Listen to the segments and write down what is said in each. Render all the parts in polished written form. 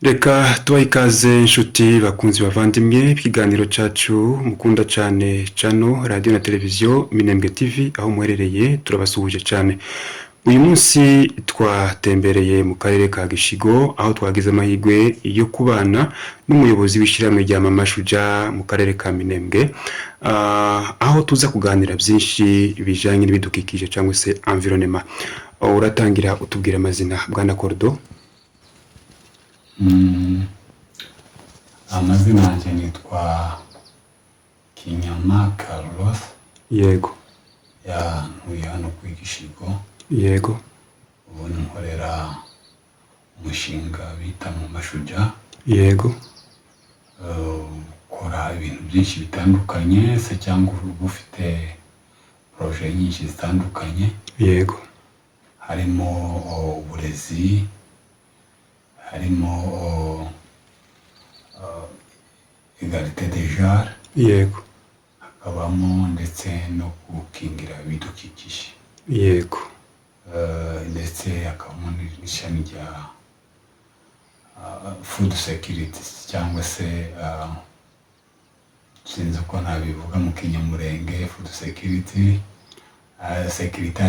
Reka tubahe ikaze inshuti bakunzi bavandimwe ikiganiro cyacu mukunda cyane cano radiyo na televiziyo Minembwe TV aho muherereye turabasuhuje cyane. Uyu munsi twatembereye mu karere ka Gishigo aho twagize amahirwe yo kubana n'umuyobozi w'ishyirahamwe rya Mama Shuja mu karere ka Minembwe, aho tuza kuganira byinshi bijyanye n'ibidukikije cyangwa se environnement. Uratangira utubwira amazina Bwana Kordo? Amazina yanjye nitwa Kinyama Carlos. Yego. Ntuye hano ku Gishigo. Yego. Ubu nkorera umushinga bita Mama Shuja. Yego. Ukora ibintu byinshi bitandukanye se cyangwa ufite projet nyinshi zitandukanye. Yego. Harimo uburezi, harimo egalite de genre. Yego. Hakabamo ndetse no gukingira ibidukikije. Yego. Ndetse hakabamo n'ishami rya food security cyangwa se sinzi uko nabivuga mu kinyamurenge, food security, sécurité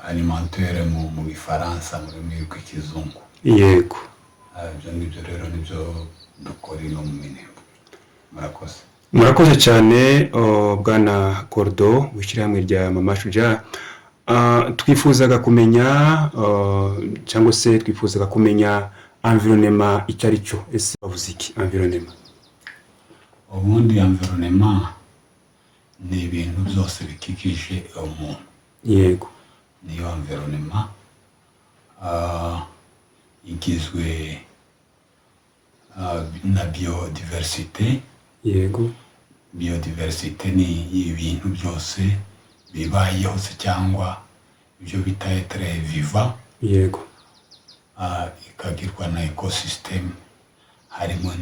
alimentaire mu Gifaransa mu rurimi rw'ikizungu. Yego. Ibyo ngibyo rero nibyo dukora ino mu Minembwe. Murakoze. Murakoze cyane Bwana Kordo w'ishyirahamwe rya Mama Shuja. Twifuzaga kumenya cyangwa se twifuzaga kumenya environnement icyo ari cyo. Ese bavuze iki environnement? Ubundi environnement ni ibintu byose bikikije umuntu. Yego. Niyo environnement igizwe na biodiversité. Yego. Biodiversité ni ibintu byose bibayeho se cyangwa ibyo bita être vivant. Yego. Ikagirwa na ecosystem, harimo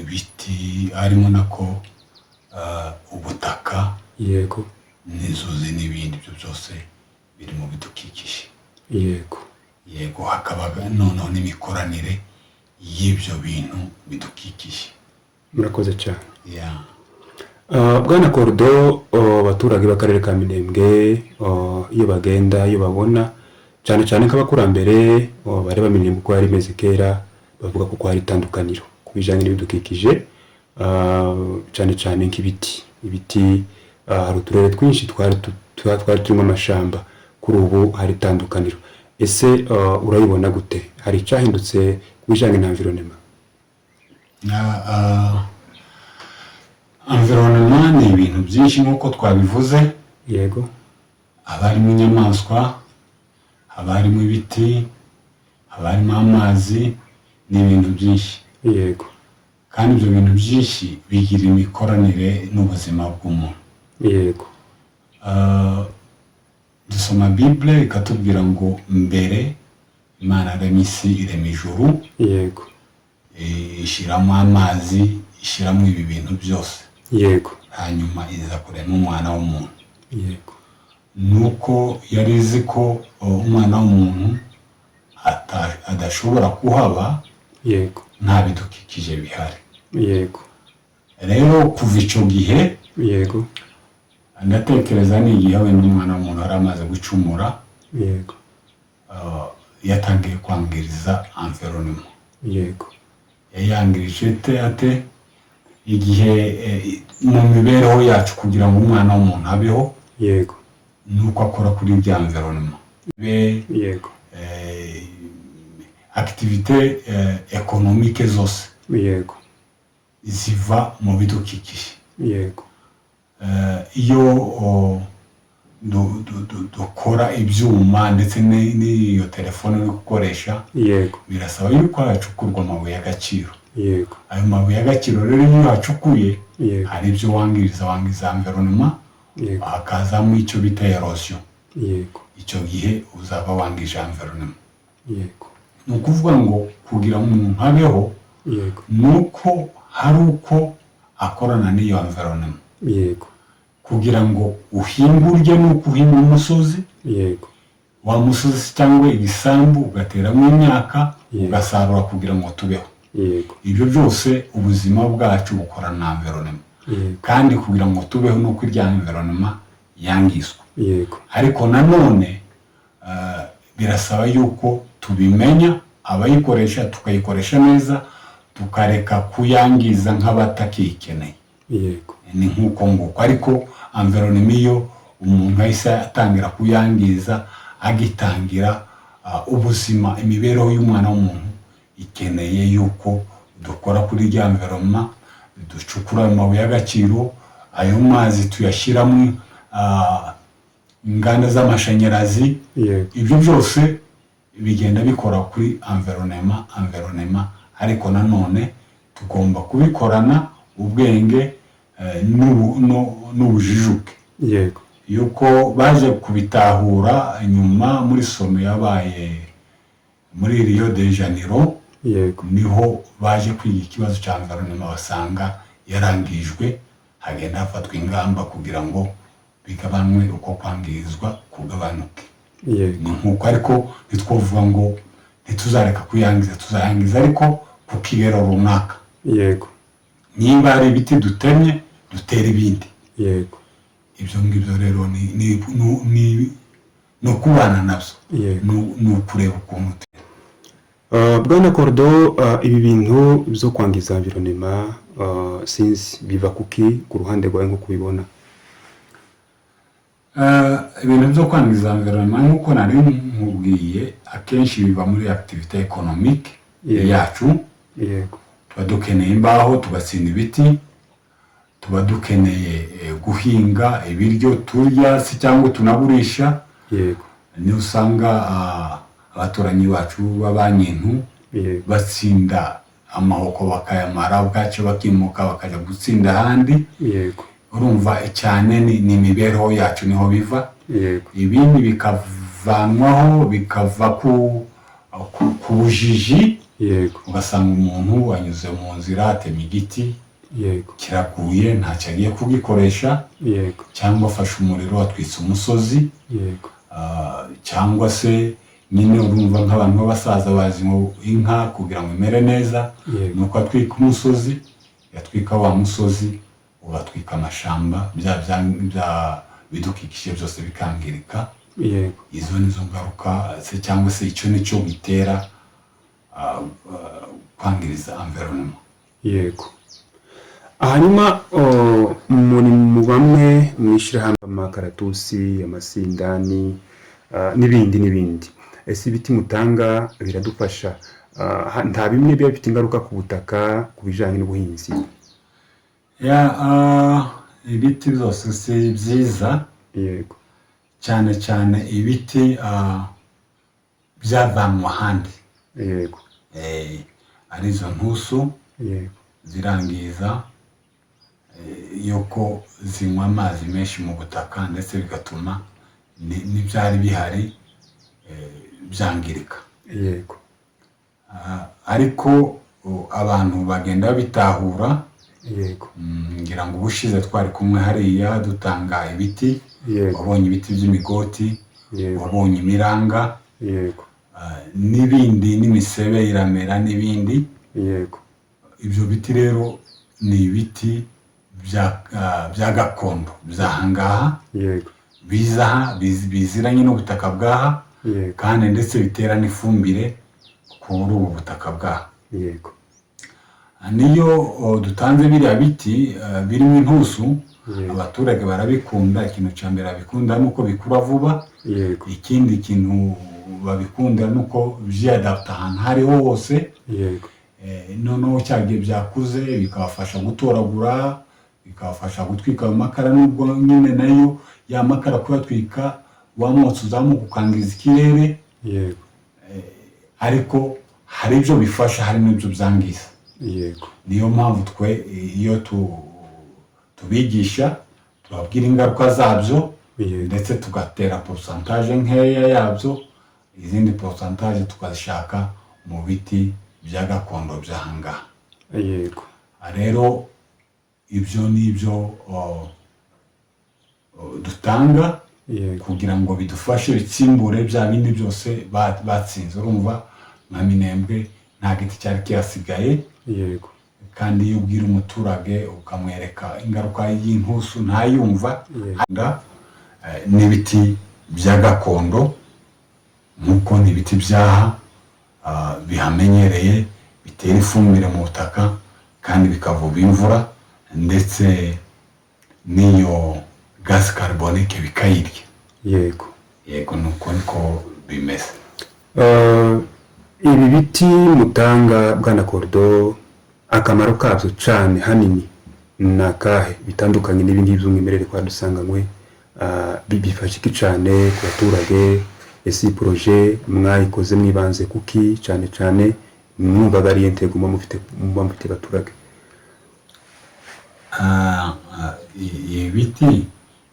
ibiti, harimo nako ubutaka. Yego. N'inzuzi n'ibindi byo byose biri mu bidukikije. Yego. Yego, hakabaga noneho n'imikoranire y'ibyo bintu bidukikije. Murakoze cyane. Bwana Kordo, abaturage b'akarere ka Minembwe iyo bagenda iyo babona cyane cyane nk'abakurambere bareba Minembwe uko yari imeze kera, bavuga ko hari itandukaniro ku bijyanye n'ibidukikije, cyane cyane nk'ibiti. Ibiti hari uturere twinshi twari turimo amashamba, kuri ubu hari itandukaniro. Ese urayibona gute? Hari icyahindutse ku bijyanye na environnement? Environnement ni ibintu byinshi nk'uko twabivuze. Yego. Haba harimo inyamaswa, haba harimo ibiti, haba harimo amazi n'ibintu byinshi. Yego. Kandi ibyo bintu byinshi bigira imikoranire n'ubuzima bw'umuntu. Yego. Dusoma Bible ikatubwira ngo mbere Imana yaremye isi, irema ijuru. Yego. Ishyiramo amazi, ishyiramo ibi bintu byose. Yego. Hanyuma iza kurema umwana w'umuntu. Yego. Nuko yari izi ko umwana w'umuntu adashobora kuhaba. Yego. nta bidukikije bihari. Yego. Rero kuva icyo gihe, yego, ndatekereza ni igihe wenda umwana w'umuntu yari amaze gucumura. Yego. Yatangiye kwangiriza environnement. Yego. Yayangirije ate igihe mu mibereho yacu kugira ngo umwana w'umuntu abeho. Yego. Nuko akora kuri bya environnement. Yego. Activité économique zose. Yego. Ziva mu bidukikije. Yego. Iyo dukora ibyuma ndetse n'iyo telefone uri gukoresha. Yego. Birasaba yuko hacukurwa amabuye y'agaciro. Yego. Ayo mabuye y'agaciro rero iyo hacukuye, Yego, hari ibyo wangiza environnement. Yego. Hakazamo icyo bita erosion. Yego. Icyo gihe uzaba wangije environnement. Yego. Ni ukuvuga ngo kugira ngo umuntu abeho, Yego, nuko hari uko akorana n'iyo environnement. Yego. Kugira ngo uhinge urye nuko uhinga umusozi. Yego. Wa musozi cyangwa ibisambu ugateramo imyaka, Yego, ugasarura kugira ngo tubeho. yego, ibyo byose ubuzima bwacu bukora na environment, yego, kandi kugira ngo tubeho nuko irya environment yangizwa. yego, Ariko nanone birasaba yuko tubimenya, abayikoresha tukayikoresha neza, tukareka kuyangiza nk'abatakikeneye. yego, Ni nk'uko nguko. Ariko environment iyo umuntu ahise atangira kuyangiza, agitangira ubuzima, imibereho y'umwana w'umuntu ikeneye yuko dukora kuri rya environment, ducukura amabuye y'agaciro, ayo mazi tuyashyiramo inganda z'amashanyarazi, yego, ibyo byose bigenda bikora kuri environment. Ariko nanone tugomba kubikorana ubwenge n'ubujijuke. yego, Yuko baje kubitahura nyuma muri somo yabaye muri Rio de Janeiro, yego, niho baje kwiga ikibazo cya environment, basanga yarangijwe, hagenda hafatwa ingamba kugira ngo bigabanwe uko kwangizwa kugabanuke. yego, Ni nk'uko. Ariko ntitwovuga ngo ntituzareka kuyangiza, tuzayangiza ariko ku kigero runaka. yego, Niba hari ibiti dutemye, dutera ibindi. yego, Ibyo ngibyo rero ni ukubana nabyo, yego. ni ukureba ukuntu Bwana Kordo, ibi bintu byo kwangiza environment sinzi biva kuki ku ruhande rwawe nk'uko ubibona? ibintu byo kwangiza environment nk'uko nari nkubwiye, akenshi biva muri activité économique yacu. Yego, Tuba dukeneye imbaho tugatsinda ibiti, tuba dukeneye guhinga ibiryo turya se cyangwa tunagurisha. yego, Niyo usanga abaturanyi bacu b'abanyintu yego, batsinda amahoko bakayamara, bwacyo bakimuka bakajya gutsinda ahandi. yego, Urumva cyane ni imibereho yacu niho biva. yego, Ibindi bikavanwaho, bikava ku bujiji. yego, Ugasanga umuntu wanyuze mu nzira atemye igiti, yego, kiraguye, ntacyo agiye kugikoresha, yego, cyangwa afashe umuriro atwitse umusozi, yego, cyangwa se nyine urumva nk'abantu b'abasaza bazi ngo inka kugira ngo imere neza, yego, nuko atwika umusozi, yatwika wa musozi, ugatwika amashamba, bya bidukikije byose bikangirika. yego, Izo nizo ngaruka se, cyangwa se icyo nicyo bitera kwangiriza environment. yego. Hanyuma muri mu bamwe mwishyirahamwe amakaratusi, amasindani n'ibindi. Ese ibiti mutanga biradufasha? Nta bimwe biba bifite ingaruka ku butaka ku bijyanye n'ubuhinzi? Ibiti byose si byiza, Yego, cyane cyane ibiti byavanwa ahandi. yego, Arizo ntusu yego, zirangiza yuko zinywa amazi menshi mu butaka, ndetse bigatuma n'ibyari bihari byangirika. yego, ariko abantu bagenda babitahura. yego, Ngira ngo ubushize twari kumwe hariya dutanga ibiti, yego, wabonye ibiti by'imigoti, yego, wabonye imiranga, yego, n'ibindi, n'imisebe iramera n'ibindi. yego, Ibyo biti rero ni ibiti bya gakondo by'ahangaha, yego, biziranye n'ubutaka bw'aha, yego, kandi ndetse bitera n'ifumbire kuri ubu butaka bw'aha. yego, Niyo dutanze biriya biti birimo intusu, yego, abaturage barabikunda. Ikintu cya mbere babikunda ni uko bikura vuba. yego, Ikindi kintu babikunda ni uko byiyadapta ahantu aho ariho hose. yego, Noneho cyagiye byakuze bikabafasha gutoragura, bikabafasha gutwika ayo makara, nubwo nyine nayo ya makara kuyatwika wa mwotsi uzamuka ukangiriza ikirere. yego, Ariko hari ibyo bifasha, hari n'ibyo byangiza. yego, Niyo mpamvu twe iyo tubigisha tubabwira ingaruka zabyo, yego, ndetse tugatera pourcentage nkeya yabyo, izindi pourcentage tukazishaka mu biti bya gakondo by'ahangaha. yego, Rero ibyo ni ibyo dutanga yego, kugira ngo bidufashe bitsimbure bya bindi byose batsinze. Urumva nka Minembwe nta giti cyari kihasigaye. yego kandi iyo ubwira umuturage ukamwereka ingaruka y'intusu ntayumva. N'ibiti bya gakondo nk'uko n'ibiti byaha bihamenyereye, bitera ifumbire mu butaka kandi bikavuba imvura, ndetse n'iyo gaz carbonique bikayirya. yego yego nuko niko bimeze. ibi biti mutanga bwana Kordo, akamaro kabyo cyane hanini ni akahe bitandukanye n'ibindi by'umwimerere kwa dusanganywe? Bifasha iki cyane ku baturage? ese iyi poroje mwayikoze mwibanze kuki cyane cyane mwumvaga ari intego muba mufite abaturage?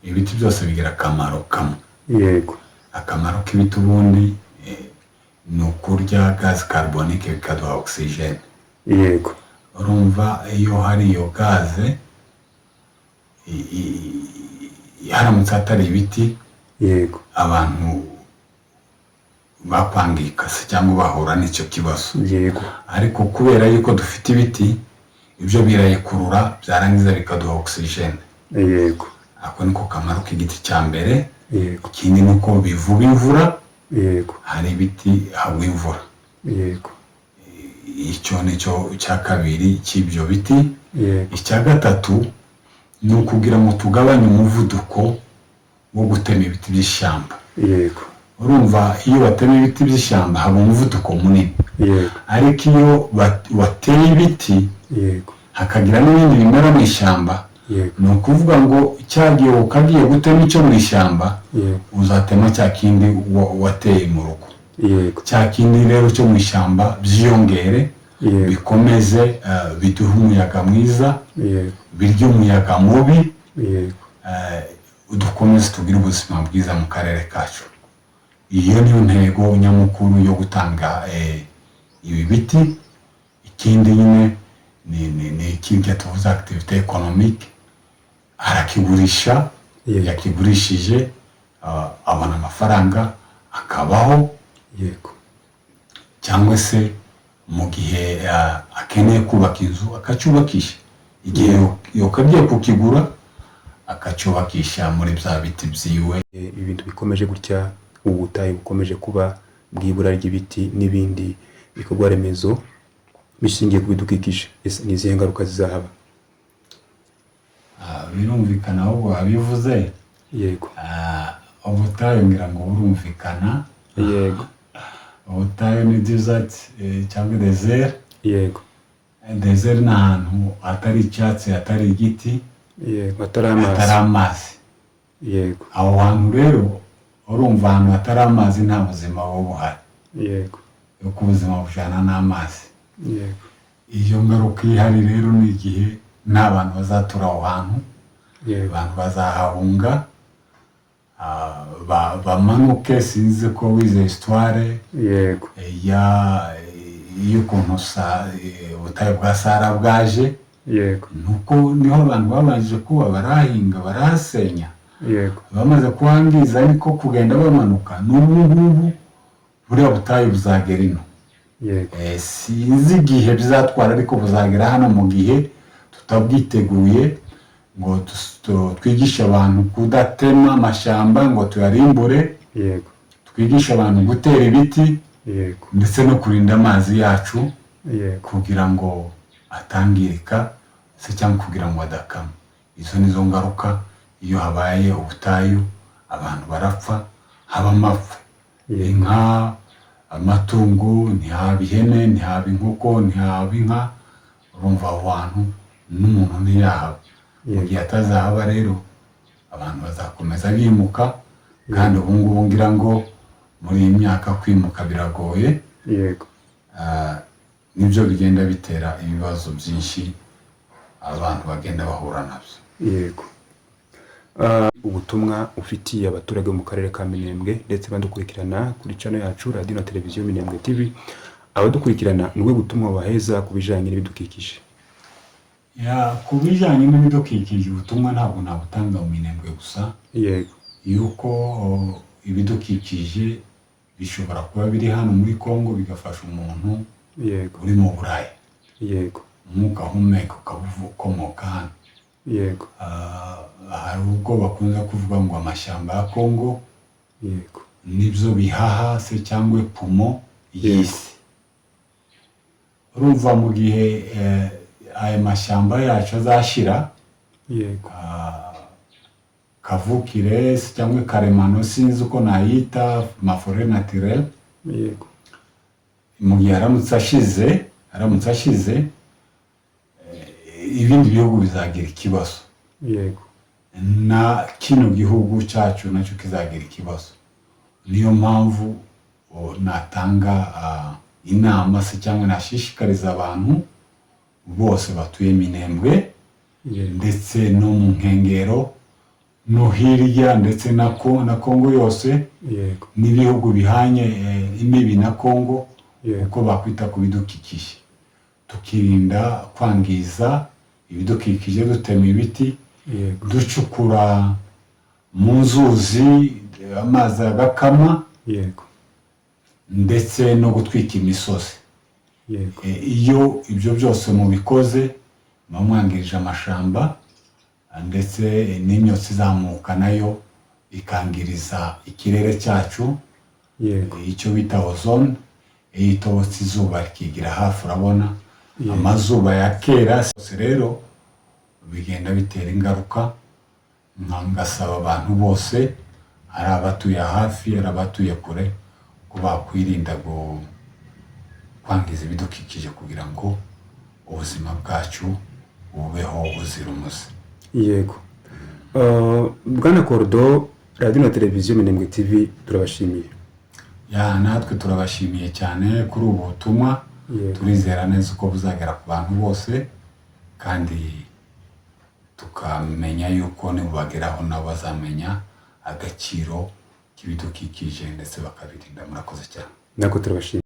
ibiti byose bigira akamaro kamwe. yego akamaro k'ibiti ubundi ni ukurya gaz carbonique bikaduha oxygene. yego urumva iyo hari iyo gaze, haramutse hatari ibiti, yego abantu bakwangika se cyangwa bahura n'icyo kibazo. yego ariko kubera yuko dufite ibiti, ibyo birayikurura byarangiza bikaduha oxygene. yego ako niko kamaro k'igiti cya mbere. yego ikindi ni uko bivuba imvura. yego hari ibiti hagwa imvura. yego icyo ni cyo cya kabiri cy'ibyo biti. yego icya gatatu ni ukugira ngo tugabanye umuvuduko wo gutema ibiti by'ishyamba. yego urumva iyo batema ibiti by'ishyamba haba umuvuduko munini. yego ariko iyo wateye ibiti yego hakagira n'ibindi bimera mu ishyamba, yego ni ukuvuga ngo cyagiye ukagiye gutema icyo mu ishyamba, yego uzatema cya kindi wateye mu rugo. yego cya kindi rero cyo mu ishyamba byiyongere, yego bikomeze biduhe umuyaga mwiza, yego birya umuyaga mubi, yego dukomeze tugire ubuzima bwiza mu karere kacu. iyo niyo ntego nyamukuru yo gutanga ibi biti. ikindi nyine ni ikindi tuvuze activité économique. arakigurisha, yakigurishije abona amafaranga akabaho. yego cyangwa se mu gihe akeneye kubaka inzu akacyubakisha, igihe yokagiye kukigura akacyubakisha muri bya biti byiwe. ibintu bikomeje gutya, ubutayu bukomeje kuba bw'ibura ry'ibiti n'ibindi bikorwa remezo bishingiye ku bidukikije, ni izihe ngaruka zizahaba? birumvikana ahubwo abivuze. yego ubutayu ngira ngo burumvikana. yego ubutayu ni desert cyangwa desert. yego desert ni ahantu hatari icyatsi, hatari igiti, yego hatari hatari amazi. yego aho hantu rero urumva ahantu hatari amazi nta buzima buba buhari. yego yuko ubuzima bujyana n'amazi. yego iyo ngaruka ihari rero ni igihe nta bantu bazatura aho hantu. yego abantu bazahahunga, bamanuke. sinzi ko wize histoire yego y'ukuntu ubutayu bwa Sahara bwaje. yego nuko niho abantu babanje kuba barahinga, barahasenya. yego bamaze kuhangiza, ariko kugenda bamanuka n'ubu ngubu buriya butayu buzagera ino. yego sinzi igihe bizatwara, ariko buzagera hano mu gihe tutabwiteguye ngo twigishe abantu kudatema amashyamba ngo tuyarimbure. yego twigishe abantu gutera ibiti, yego ndetse no kurinda amazi yacu yego kugira ngo atangirika se cyangwa kugira ngo adakama. izo nizo ngaruka iyo habaye ubutayu. abantu barapfa, haba amapfa. inka, amatungo, ntihaba ihene, ntihaba inkoko, ntihaba inka. urumva aho hantu n'umuntu ntiyahaba. mu gihe atazahaba rero abantu bazakomeza bimuka, kandi ubu ngubu ngira ngo muri iyi myaka kwimuka biragoye. yego nibyo bigenda bitera ibibazo byinshi abantu bagenda bahura nabyo. yego ubutumwa ufitiye abaturage bo mu karere ka Minembwe ndetse badukurikirana kuri channel yacu radio na televiziyo Minembwe TV, abadukurikirana ni we butumwa baheza ku bijanye n'ibidukikije? ku bijyanye n'ibidukikije ubutumwa ntabwo nabutanga mu Minembwe gusa. yego yuko ibidukikije bishobora kuba biri hano muri Congo bigafasha umuntu yego uri mu Burayi, yego umwuka uhumeka ukaba ukomoka hano. yego Hari ubwo bakunze kuvuga ngo amashyamba ya Kongo yego nibyo bihaha se cyangwa pumo y'isi. Urumva mu gihe aya mashyamba yacu azashira, yego kavukire se cyangwa karemano, sinzi uko nayita, mafore naturel, yego mu gihe aramutse ashize ibindi bihugu bizagira ikibazo, yego na kino gihugu cyacu nacyo kizagira ikibazo. Niyo mpamvu natanga inama se cyangwa nashishikariza abantu bose batuye Minembwe yego ndetse no mu nkengero no hirya ndetse na Kongo yose yego n'ibihugu bihanye imbibi na Kongo, yego uko bakwita ku bidukikije, tukirinda kwangiza ibidukikije, dutema ibiti, yego ducukura mu nzuzi amazi agakama, yego ndetse no gutwika imisozi. yego Iyo ibyo byose mubikoze muba mwangirije amashamba, ndetse n'imyotsi izamuka nayo ikangiriza ikirere cyacu, yego icyo bita ozone. Iyo itobotse izuba rikigira hafi, urabona Yego. amazuba ya kera rero bigenda bitera ingaruka. Ngasaba abantu bose, ari abatuye hafi ari abatuye kure, ko bakwirinda kwangiza ibidukikije kugira ngo ubuzima bwacu bubeho buzira umuze. yego Bwana Kordo, radiyo na televiziyo Minembwe TV turabashimiye. Natwe turabashimiye cyane kuri ubu butumwa. Yego. Turizera neza ko buzagera ku bantu bose, kandi tukamenya yuko nibubageraho nabo bazamenya agaciro k'ibidukikije ndetse bakabirinda. Murakoze cyane. Nako turabashimiye.